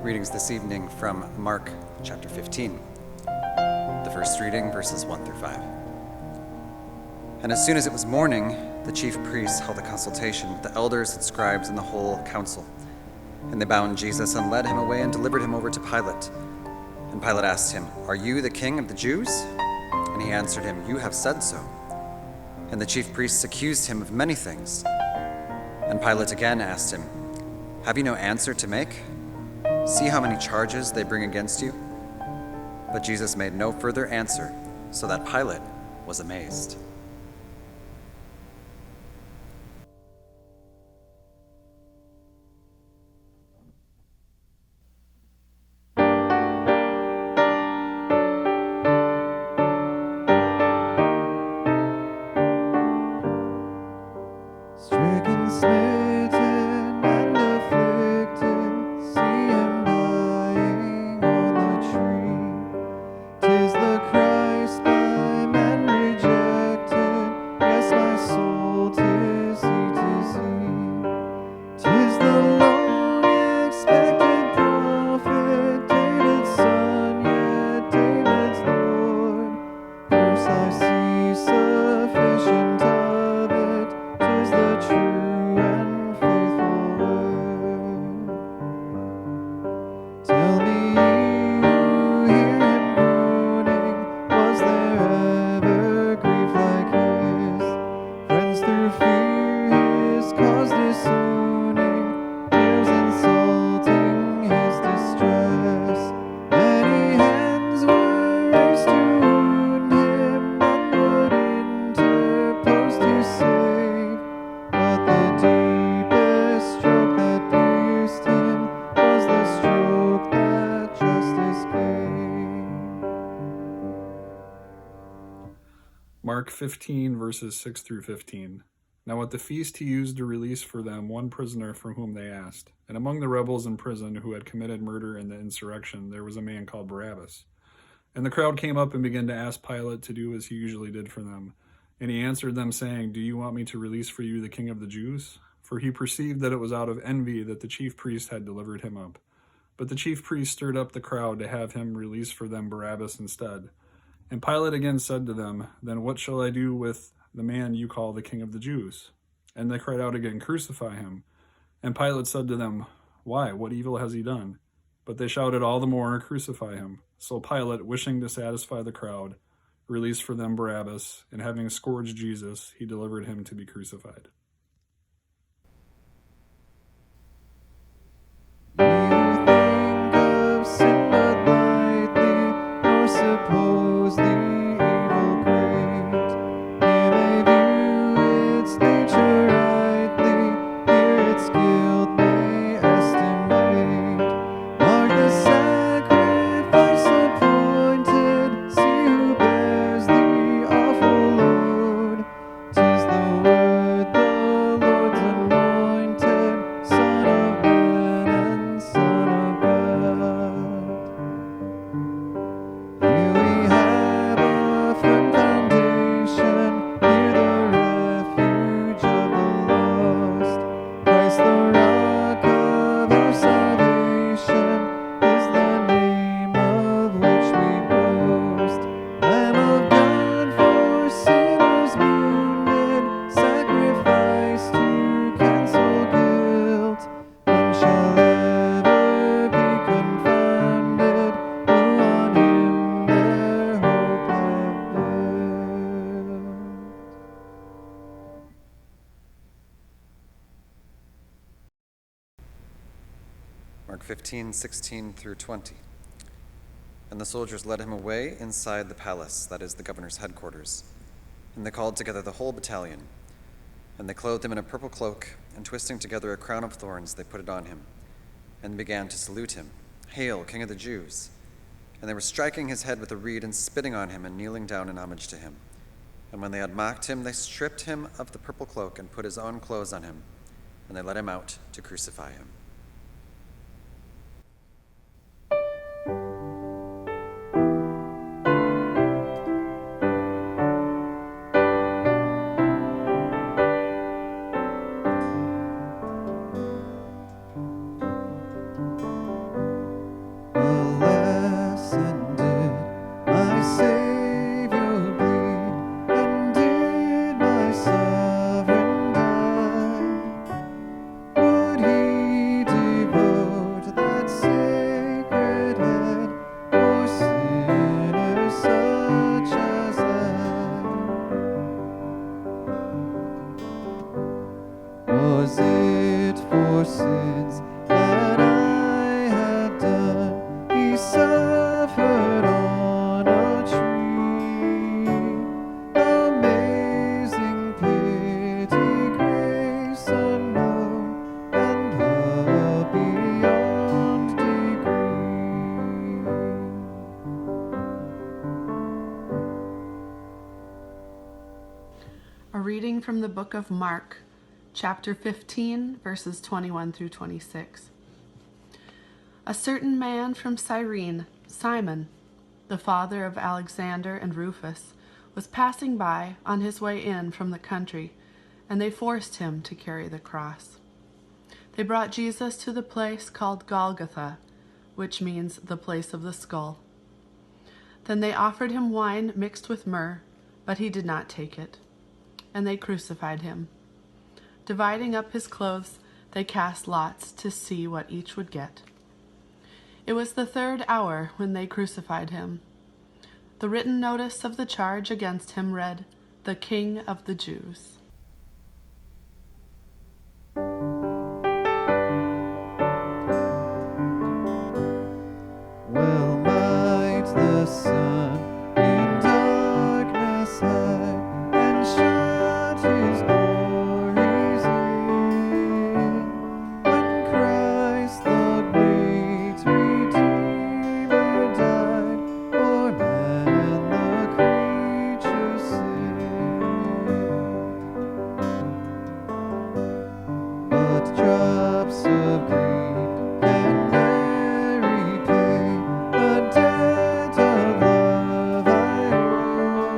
Readings this evening from Mark chapter 15. The first reading, verses 1 through 5. And as soon as it was morning, the chief priests held a consultation with the elders and scribes and the whole council. And they bound Jesus and led him away and delivered him over to Pilate. And Pilate asked him, "Are you the king of the Jews?" And he answered him, "You have said so." And the chief priests accused him of many things. And Pilate again asked him, "Have you no answer to make? See how many charges they bring against you." But Jesus made no further answer, so that Pilate was amazed. Stricken, smitten, and afflicted, see him dying on the tree. 'Tis the Christ by men rejected, yes, my soul, 'tis he. 'Tis the long-expected prophet, David's son, yet David's Lord. First I see sufficient of it, 'tis the true and faithful word. Tell me, you hear him groaning, was there ever grief like his? Friends through fear his cause disowning, fears insulting his distress. Many hands were raised to wound him, none would interpose to save. But the deepest stroke that pierced him was the stroke that justice gave. Mark 15, verses 6 through 15. Now at the feast he used to release for them one prisoner for whom they asked. And among the rebels in prison who had committed murder in the insurrection, there was a man called Barabbas. And the crowd came up and began to ask Pilate to do as he usually did for them. And he answered them, saying, "Do you want me to release for you the king of the Jews?" For he perceived that it was out of envy that the chief priest had delivered him up. But the chief priest stirred up the crowd to have him release for them Barabbas instead. And Pilate again said to them, "Then what shall I do with the man you call the king of the Jews?" And they cried out again, "Crucify him." And Pilate said to them, "Why, what evil has he done?" But they shouted all the more, "Crucify him." So Pilate, wishing to satisfy the crowd, released for them Barabbas, and having scourged Jesus, he delivered him to be crucified. You think of sin but lightly, nor suppose the evil great. You may view its nature rightly, here its guilt may estimate. Mark the sacrifice appointed, see who bears the awful load. 'Tis the word, the Lord's anointed, Son of Man and Son of God. Here we have a firm foundation, near the refuge of the lost. Christ the rock of our salvation is the name of which we boast. Lamb of God for sinners wounded, sacrifice to cancel guilt. None shall ever be confounded, who on him their hope have built. Mark 15, 16 through 20. And the soldiers led him away inside the palace, that is the governor's headquarters. And they called together the whole battalion. And they clothed him in a purple cloak, and twisting together a crown of thorns, they put it on him, and began to salute him. "Hail, King of the Jews!" And they were striking his head with a reed and spitting on him and kneeling down in homage to him. And when they had mocked him, they stripped him of the purple cloak and put his own clothes on him, and they led him out to crucify him. Was it for sins that I had done? He suffered on a tree. Amazing pity, grace unknown, and love beyond degree. A reading from the book of Mark, chapter 15, verses 21 through 26. A certain man from Cyrene, Simon, the father of Alexander and Rufus, was passing by on his way in from the country, and they forced him to carry the cross. They brought Jesus to the place called Golgotha, which means the place of the skull. Then they offered him wine mixed with myrrh, but he did not take it. And they crucified him. Dividing up his clothes, they cast lots to see what each would get. It was the 3rd hour when they crucified him. The written notice of the charge against him read, "The King of the Jews." Well might the sun in darkness hide and shut his glories in, when Christ the great Redeemer died, for man the creature sin. But drops of grief can ne'er repay the debt of love I owe.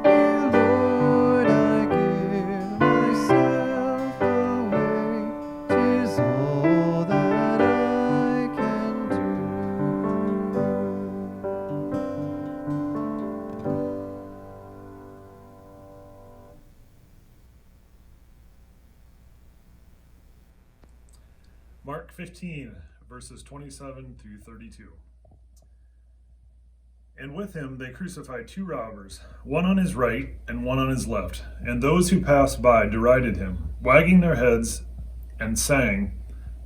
Dear Lord, I give myself away. 'Tis all that I can do. Mark 15, verses 27 through 32. And with him they crucified 2 robbers, one on his right and one on his left. And those who passed by derided him, wagging their heads and saying,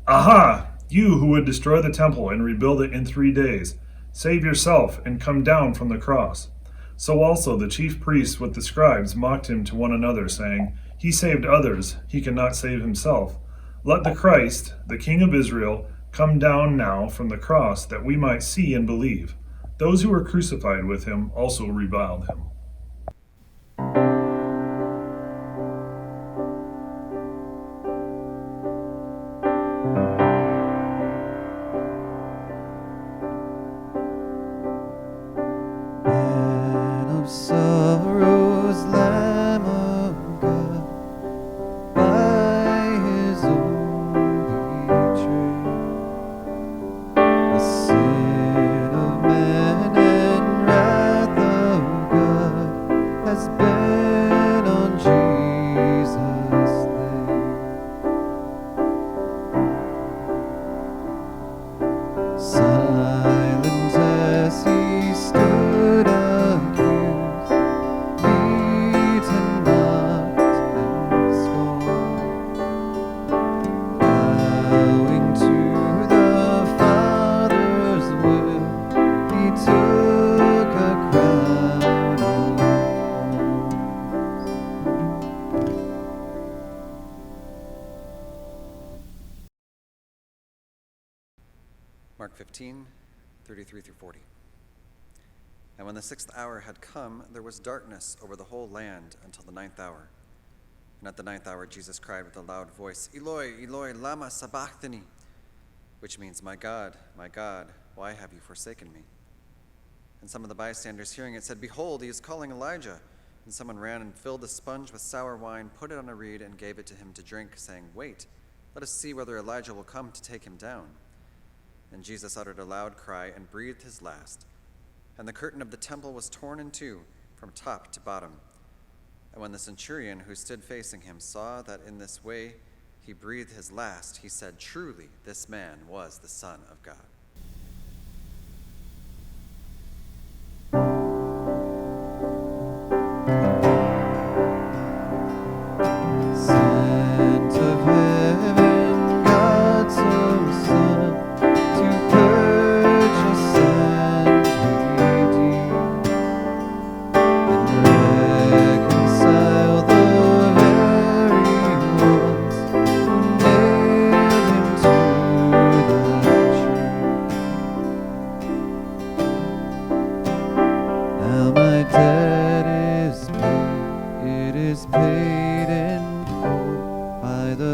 "Aha! You who would destroy the temple and rebuild it in 3 days, save yourself and come down from the cross." So also the chief priests with the scribes mocked him to one another, saying, "He saved others, he cannot save himself. Let the Christ, the King of Israel, come down now from the cross, that we might see and believe." Those who were crucified with him also reviled him. Man of sorrows, Lamb of God, by his own betrayed, the sin of man and wrath of God has been on Jesus laid. Silent as he stood accused, beaten, mocked, and scorned, bowing to the Father's will, he took a crown of Mark 15, 33 through 40. And when the 6th hour had come, there was darkness over the whole land until the 9th hour. And at the 9th hour, Jesus cried with a loud voice, "Eloi, Eloi, lama sabachthani," which means, my God, why have you forsaken me?" And some of the bystanders hearing it said, "Behold, he is calling Elijah." And someone ran and filled a sponge with sour wine, put it on a reed, and gave it to him to drink, saying, "Wait, let us see whether Elijah will come to take him down." And Jesus uttered a loud cry and breathed his last. And the curtain of the temple was torn in two from top to bottom. And when the centurion who stood facing him saw that in this way he breathed his last, he said, "Truly, this man was the Son of God." Send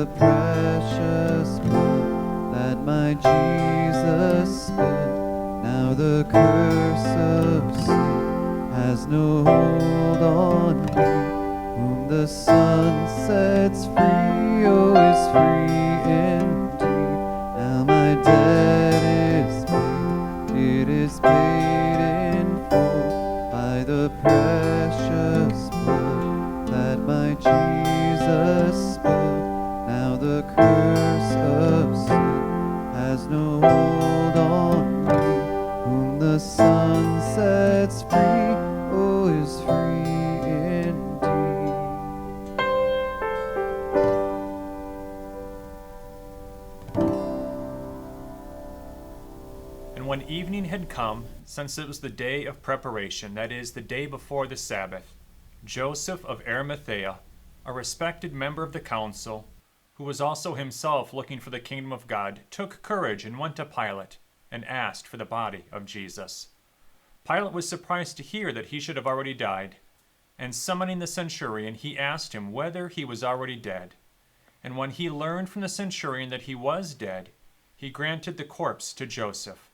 the precious blood that my Jesus spilled. Now the curse of sin has no hold on me. Whom the Son sets free, oh, is free indeed. Now my debt is paid, it is paid in full by the precious blood that my Jesus spilled. Now the curse of sin has no hold on me. Whom the Son sets free, oh, is free indeed. And when evening had come, since it was the day of preparation, that is, the day before the Sabbath, Joseph of Arimathea, a respected member of the council, who was also himself looking for the kingdom of God, took courage and went to Pilate and asked for the body of Jesus. Pilate was surprised to hear that he should have already died, and summoning the centurion, he asked him whether he was already dead. And when he learned from the centurion that he was dead, he granted the corpse to Joseph.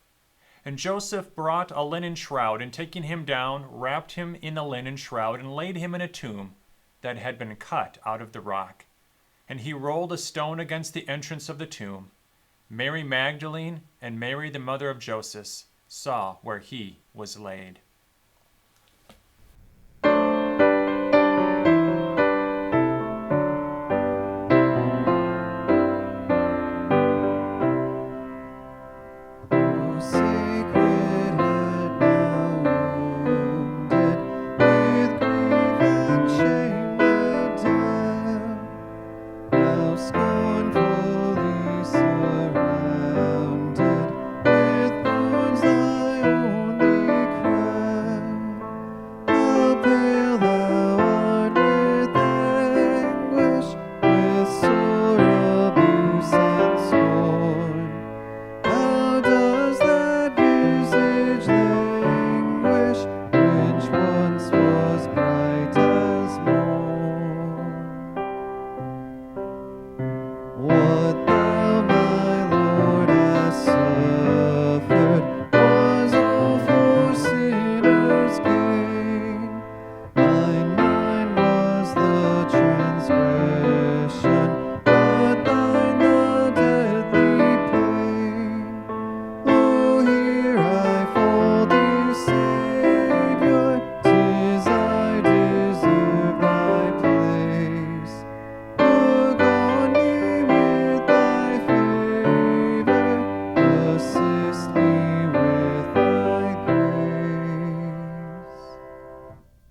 And Joseph brought a linen shroud, and taking him down, wrapped him in the linen shroud, and laid him in a tomb that had been cut out of the rock. And he rolled a stone against the entrance of the tomb. Mary Magdalene and Mary the mother of Joseph saw where he was laid.